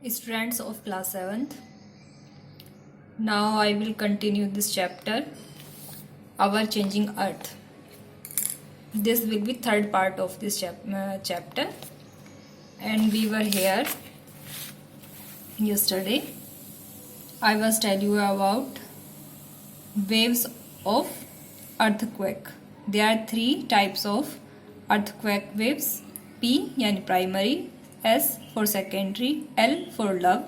Students of class 7th, now I will continue this chapter, Our Changing Earth. This will be third part of this chapter, and we were here yesterday. I was telling you about waves of earthquake. There are three types of earthquake waves: P यानी primary, S for secondary, L for love.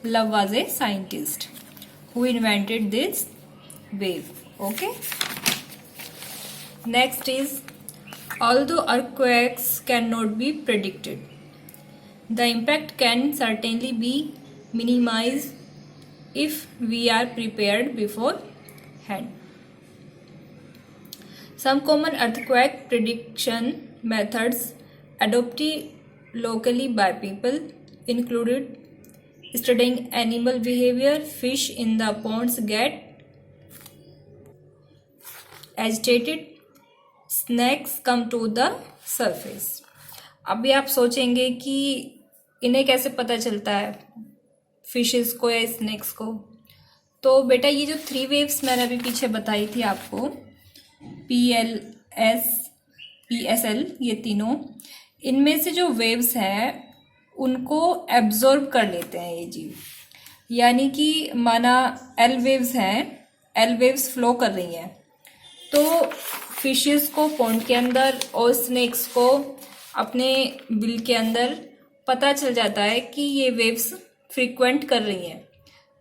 Love was a scientist who invented this wave. Okay. Next is, although earthquakes cannot be predicted, the impact can certainly be minimized if we are prepared beforehand. Some common earthquake prediction methods adopted locally by people included studying animal behavior. Fish in the ponds get agitated. Snakes come to the surface. अभी आप सोचेंगे कि इन्हें कैसे पता चलता है, fishes को या स्नेक्स को। तो बेटा ये जो थ्री वेव्स मैंने अभी पीछे बताई थी आपको, PLS, PSL, ये तीनों, इनमें से जो वेव्स हैं उनको एब्जॉर्ब कर लेते हैं ये जीव। यानी कि माना एल वेव्स हैं, एल वेव्स फ्लो कर रही हैं, तो फिशेस को पॉन्ड के अंदर और स्नेक्स को अपने बिल के अंदर पता चल जाता है कि ये वेव्स फ्रीक्वेंट कर रही हैं,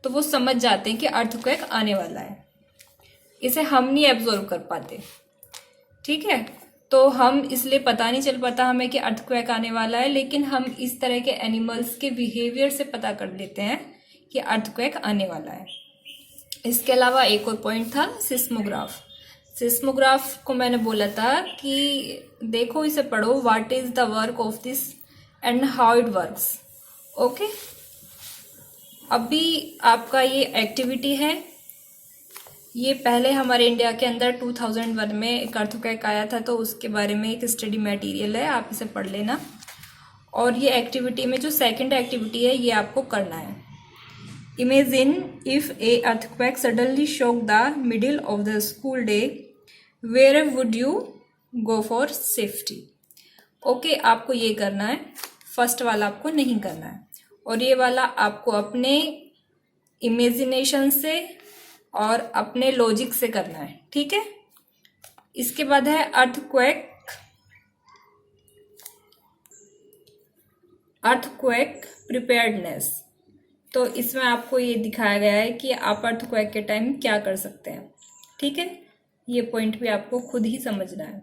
तो वो समझ जाते हैं कि अर्थक्वेक आने वाला है। इसे हम नहीं एब्जॉर्ब कर पाते, ठीक है। तो हम इसलिए पता नहीं चल पाता हमें कि अर्थक्वेक आने वाला है, लेकिन हम इस तरह के एनिमल्स के बिहेवियर से पता कर लेते हैं कि अर्थक्वेक आने वाला है। इसके अलावा एक और पॉइंट था सिस्मोग्राफ। सिस्मोग्राफ को मैंने बोला था कि देखो इसे पढ़ो, what is the work of this and how it works. Okay, अभी आपका ये एक्टिविटी है। ये पहले हमारे इंडिया के अंदर 2001 में एक अर्थक्वेक आया था, तो उसके बारे में एक स्टडी मटेरियल है, आप इसे पढ़ लेना। और ये एक्टिविटी में जो सेकंड एक्टिविटी है ये आपको करना है। Imagine if a earthquake suddenly shock the middle of the school day, where would you go for safety. Okay, आपको ये करना है, फर्स्ट वाला आपको नहीं करना है, और ये वाला आपको अपने इमेजिनेशन से और अपने लॉजिक से करना है, ठीक है। इसके बाद है अर्थक्वेक प्रिपेयर्डनेस। तो इसमें आपको ये दिखाया गया है कि आप अर्थक्वेक के टाइम क्या कर सकते हैं, ठीक है। ये पॉइंट भी आपको खुद ही समझना है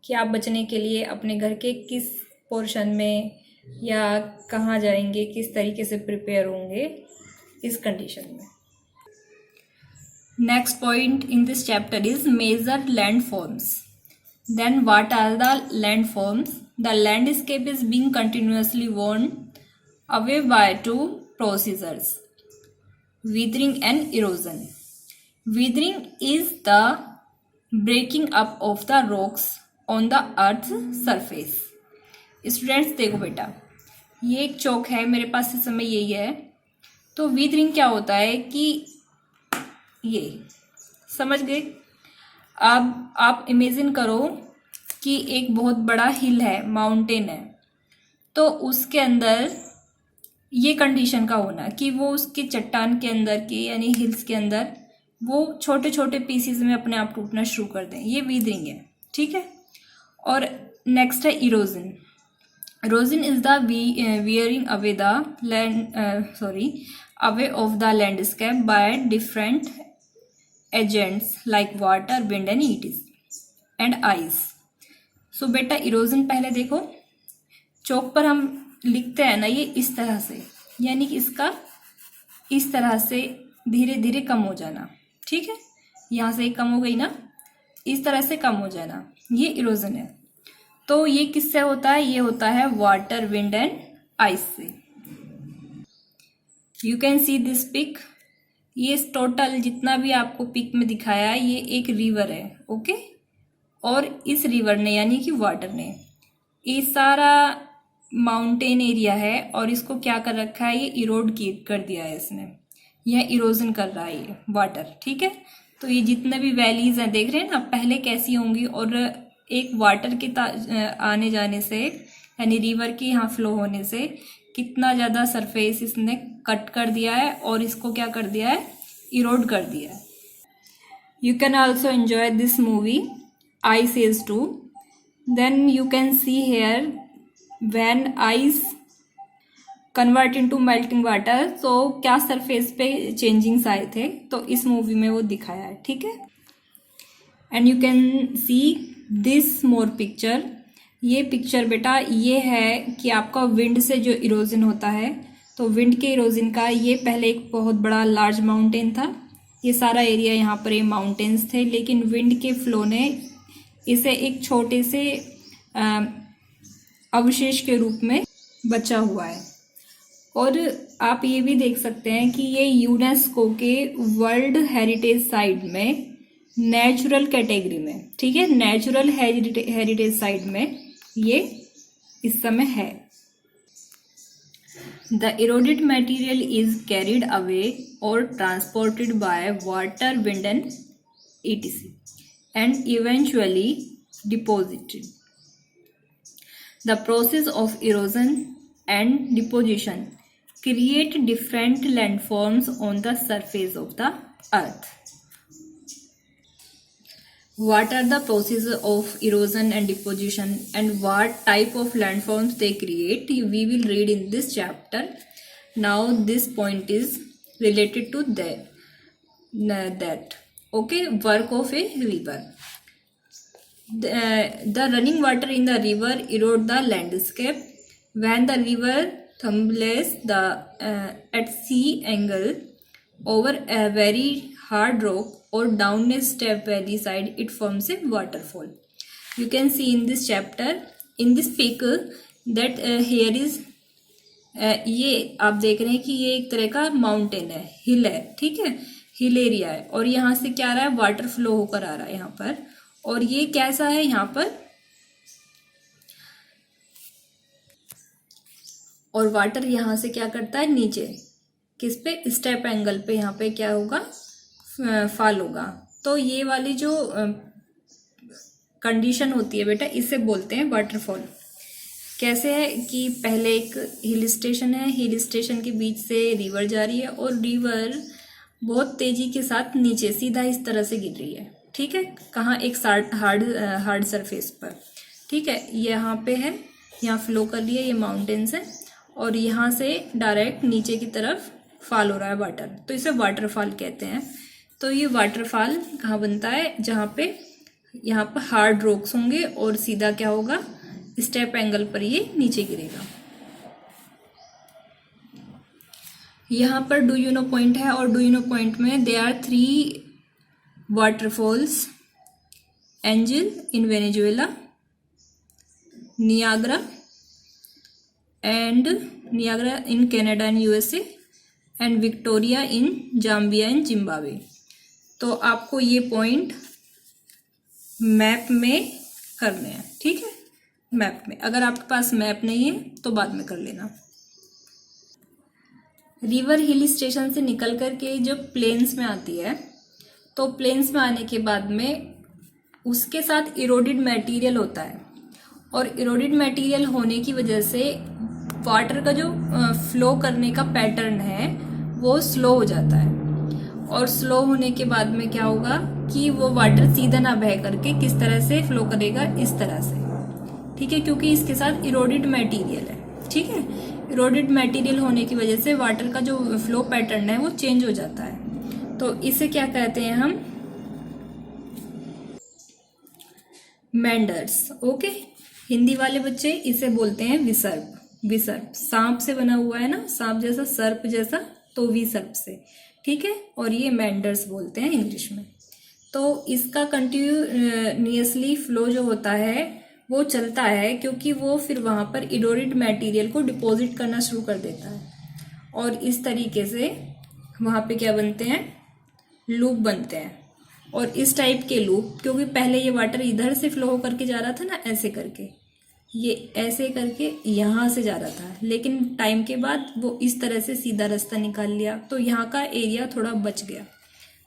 कि आप बचने के लिए अपने घर के किस पोर्शन में या कहाँ जाएंगे, किस तरीके से प्रिपेयर होंगे इस कंडीशन में। Next point in this chapter is measure landforms. Then what are the landforms? The landscape is being continuously worn away by two procedures: weathering and erosion. Weathering is the breaking up of the rocks on the earth's surface. Students देखो बेटा, ये एक चौक है, मेरे पास इस समय यही है। तो weathering क्या होता है कि ये समझ गए। अब आप इमेजिन करो कि एक बहुत बड़ा हिल है, माउंटेन है, तो उसके अंदर ये कंडीशन का होना कि वो उसके चट्टान के अंदर के यानी हिल्स के अंदर वो छोटे छोटे पीसीज में अपने आप टूटना शुरू कर दें, ये वीदरिंग है, ठीक है। और नेक्स्ट है erosion. Erosion is the wearing away the land away of the landscape by different agents like water, wind and ice. So बेटा इरोजन पहले देखो, चौक पर हम लिखते हैं ना ये इस तरह से, यानी कि इसका इस तरह से धीरे धीरे कम हो जाना, ठीक है। यहाँ से कम हो गई ना, इस तरह से कम हो जाना, ये इरोजन है। तो ये किससे होता है? ये होता है वाटर, विंड एंड आइस से। You can see this pic. ये टोटल जितना भी आपको पिक में दिखाया है ये एक रिवर है, ओके। और इस रिवर ने यानी कि वाटर ने ये सारा माउंटेन एरिया है और इसको क्या कर रखा है, ये इरोड कर दिया है इसने, यह इरोजन कर रहा है ये वाटर, ठीक है। तो ये जितने भी वैलीज हैं देख रहे हैं ना पहले कैसी होंगी, और एक वाटर के आने जाने से यानी रिवर के यहाँ फ्लो होने से कितना ज़्यादा सरफेस इसने कट कर दिया है और इसको क्या कर दिया है, इरोड कर दिया है। You can also enjoy this movie Ice Age 2। Then you can see here when ice convert into melting water, तो क्या सरफेस पे चेंजिंग्स आए थे, तो इस मूवी में वो दिखाया है, ठीक है। And you can see this more picture, ये पिक्चर बेटा ये है कि आपका विंड से जो इरोजन होता है, तो विंड के इरोजन का ये पहले एक बहुत बड़ा लार्ज माउंटेन था, ये सारा एरिया यहाँ पर ये माउंटेन्स थे, लेकिन विंड के फ्लो ने इसे एक छोटे से अवशेष के रूप में बचा हुआ है। और आप ये भी देख सकते हैं कि ये यूनेस्को के वर्ल्ड हेरिटेज साइट में नेचुरल कैटेगरी में, ठीक है, नेचुरल हेरिटेज साइट में ये इस समय है। The eroded material is carried away और transported by water, wind and etc and eventually deposited. The process of erosion and deposition create different landforms on the surface of the earth. What are the processes of erosion and deposition and what type of landforms they create? We will read in this chapter. Now this point is related to that. Okay, work of a river. The running water in the river erode the landscape. When the river tumbles at sea angle over a very hard rock or down a steep valley side, it forms a waterfall. You can see in this chapter, in this pic, that here is ये आप देख रहे हैं कि ये एक तरह का माउंटेन है, हिल है, ठीक है, हिल एरिया है, और यहाँ से क्या आ रहा है, वाटर फ्लो होकर आ रहा है यहाँ पर। और ये कैसा है, यहाँ पर और वाटर यहाँ से क्या करता है, नीचे किस पे, स्टेप एंगल पे यहाँ पे क्या होगा, फॉल होगा। तो ये वाली जो कंडीशन होती है बेटा, इसे बोलते हैं वाटरफॉल। कैसे है कि पहले एक हिल स्टेशन है, हिल स्टेशन के बीच से रिवर जा रही है और रिवर बहुत तेजी के साथ नीचे सीधा इस तरह से गिर रही है, ठीक है, कहाँ, एक हार्ड सरफेस पर, ठीक है, यहाँ पे है, यहाँ फ्लो कर रही है, ये माउंटेन्स है और यहाँ से डायरेक्ट नीचे की तरफ फॉल हो रहा है वाटर, तो इसे वाटरफॉल कहते हैं। तो ये वाटरफॉल कहाँ बनता है, जहाँ पे यहाँ पर हार्ड रॉक्स होंगे और सीधा क्या होगा, स्टेप एंगल पर ये नीचे गिरेगा। यहाँ पर डू यू नो पॉइंट है और डू यू नो पॉइंट में they are 3 waterfalls, Angel in Venezuela, Niagara in Canada and USA and Victoria in Zambia and Zimbabwe. तो आपको ये पॉइंट मैप में करने हैं, ठीक है, मैप में। अगर आपके पास मैप नहीं है तो बाद में कर लेना। रिवर हिल स्टेशन से निकल कर के जब प्लेन्स में आती है, तो प्लेन्स में आने के बाद में उसके साथ इरोडेड मटेरियल होता है और इरोडेड मटेरियल होने की वजह से वाटर का जो फ्लो करने का पैटर्न है वो स्लो हो जाता है। और स्लो होने के बाद में क्या होगा कि वो वाटर सीधा ना बह करके किस तरह से फ्लो करेगा, इस तरह से, ठीक है, क्योंकि इसके साथ इरोडेड मटेरियल है, ठीक है। इरोडेड मटेरियल होने की वजह से वाटर का जो फ्लो पैटर्न है वो चेंज हो जाता है। तो इसे क्या कहते हैं हम, मेंडर्स। ओके, हिंदी वाले बच्चे इसे बोलते हैं विसर्प। विसर्प सांप से बना हुआ है ना, सांप जैसा, सर्प जैसा, तो विसर्प से, ठीक है। और ये मेंडर्स बोलते हैं इंग्लिश में। तो इसका कंटिन्यूसली फ्लो जो होता है वो चलता है, क्योंकि वो फिर वहां पर इरोडेड मटेरियल को डिपॉजिट करना शुरू कर देता है और इस तरीके से वहां पे क्या बनते हैं, लूप बनते हैं। और इस टाइप के लूप, क्योंकि पहले ये वाटर इधर से फ्लो होकर के जा रहा था ना, ऐसे करके, ये ऐसे करके यहाँ से जा रहा था, लेकिन टाइम के बाद वो इस तरह से सीधा रास्ता निकाल लिया, तो यहाँ का एरिया थोड़ा बच गया।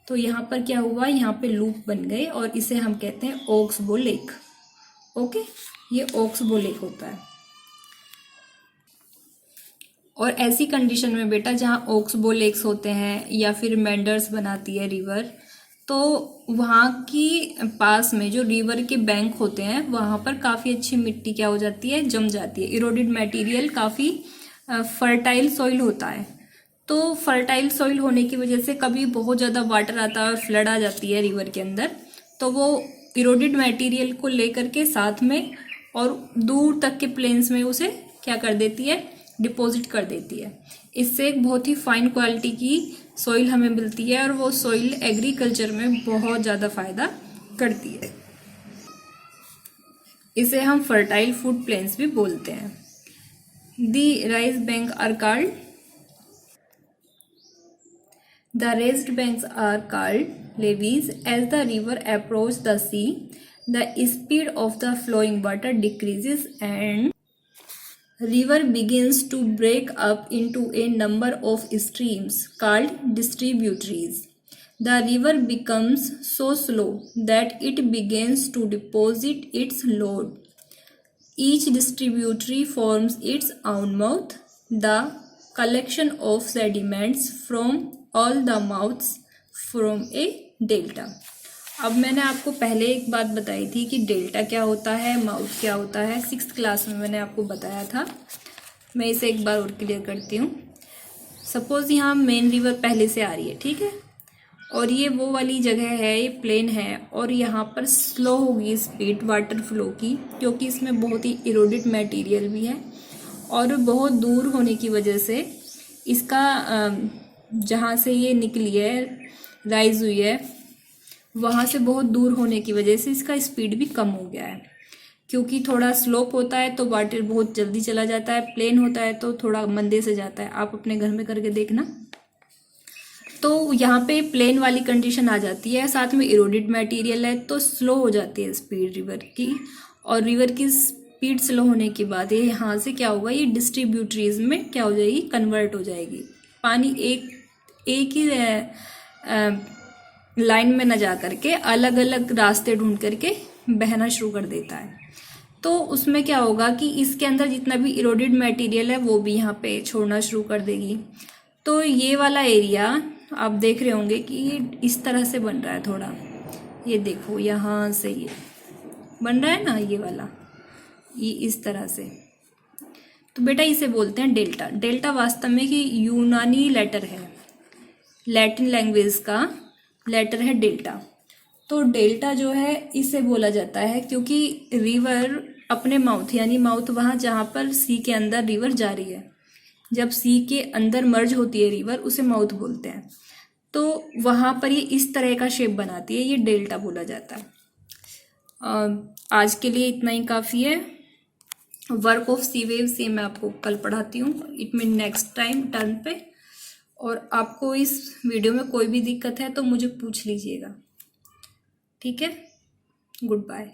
तो यहाँ पर क्या हुआ, यहाँ पे लूप बन गए और इसे हम कहते हैं ओक्सबो लेक। ओके, ये ओक्सबो लेक होता है। और ऐसी कंडीशन में बेटा जहाँ ओक्सबो लेक्स होते हैं या फिर मेंडर्स बनाती है रिवर, तो वहाँ की पास में जो रिवर के बैंक होते हैं वहाँ पर काफ़ी अच्छी मिट्टी क्या हो जाती है, जम जाती है। इरोडेड मटेरियल काफ़ी फर्टाइल सॉइल होता है। तो फर्टाइल सॉइल होने की वजह से कभी बहुत ज़्यादा वाटर आता है और फ्लड आ जाती है रिवर के अंदर, तो वो इरोडेड मटेरियल को लेकर के साथ में और दूर तक के प्लेन्स में उसे क्या कर देती है, डिपॉजिट कर देती है। इससे एक बहुत ही फाइन क्वालिटी की सॉइल हमें मिलती है और वो सॉइल एग्रीकल्चर में बहुत ज़्यादा फायदा करती है। इसे हम फर्टाइल फूड प्लेन्स भी बोलते हैं। The rise bank are called The raised banks are called levees. As the river approaches the sea, the speed of the flowing water decreases and river begins to break up into a number of streams called distributaries. The river becomes so slow that it begins to deposit its load. Each distributary forms its own mouth, the collection of sediments from all the mouths from a delta. अब मैंने आपको पहले एक बात बताई थी कि delta क्या होता है, माउथ क्या होता है, 6th क्लास में मैंने आपको बताया था। मैं इसे एक बार और क्लियर करती हूँ। सपोज यहाँ मेन रिवर पहले से आ रही है, ठीक है, और ये वो वाली जगह है, ये प्लेन है, और यहाँ पर स्लो होगी स्पीड वाटर फ्लो की, क्योंकि इसमें बहुत ही इरोडेड मटेरियल भी है और बहुत दूर होने की वजह से इसका जहाँ से ये निकली है, राइज हुई है, वहाँ से बहुत दूर होने की वजह से इसका स्पीड भी कम हो गया है। क्योंकि थोड़ा स्लोप होता है तो वाटर बहुत जल्दी चला जाता है, प्लेन होता है तो थोड़ा मंदे से जाता है। आप अपने घर में करके देखना। तो यहाँ पे प्लेन वाली कंडीशन आ जाती है, साथ में इरोडेड मटेरियल है तो स्लो हो जाती है स्पीड रिवर की, और रिवर की स्पीड स्लो होने के बाद ये यहाँ से क्या होगा, ये डिस्ट्रीब्यूटरीज में क्या हो जाएगी, कन्वर्ट हो जाएगी। पानी एक ही लाइन में न जा करके अलग अलग रास्ते ढूंढ करके बहना शुरू कर देता है। तो उसमें क्या होगा कि इसके अंदर जितना भी इरोडेड मटेरियल है वो भी यहाँ पे छोड़ना शुरू कर देगी। तो ये वाला एरिया आप देख रहे होंगे कि ये इस तरह से बन रहा है थोड़ा, ये देखो यहाँ से ये बन रहा है ना, ये वाला, ये इस तरह से। तो बेटा इसे बोलते हैं डेल्टा। डेल्टा वास्तव में कि यूनानी लेटर है, लैटिन लैंग्वेज का लेटर है डेल्टा। तो डेल्टा जो है इसे बोला जाता है क्योंकि रिवर अपने माउथ, यानी माउथ वहाँ जहाँ पर सी के अंदर रिवर जा रही है, जब सी के अंदर मर्ज होती है रिवर, उसे माउथ बोलते हैं। तो वहाँ पर ये इस तरह का शेप बनाती है, ये डेल्टा बोला जाता है। आज के लिए इतना ही काफ़ी है। वर्क ऑफ सी वेव्स ये मैं आपको कल पढ़ाती हूँ, it mean next time turn पे। और आपको इस वीडियो में कोई भी दिक्कत है तो मुझे पूछ लीजिएगा, ठीक है। Good bye.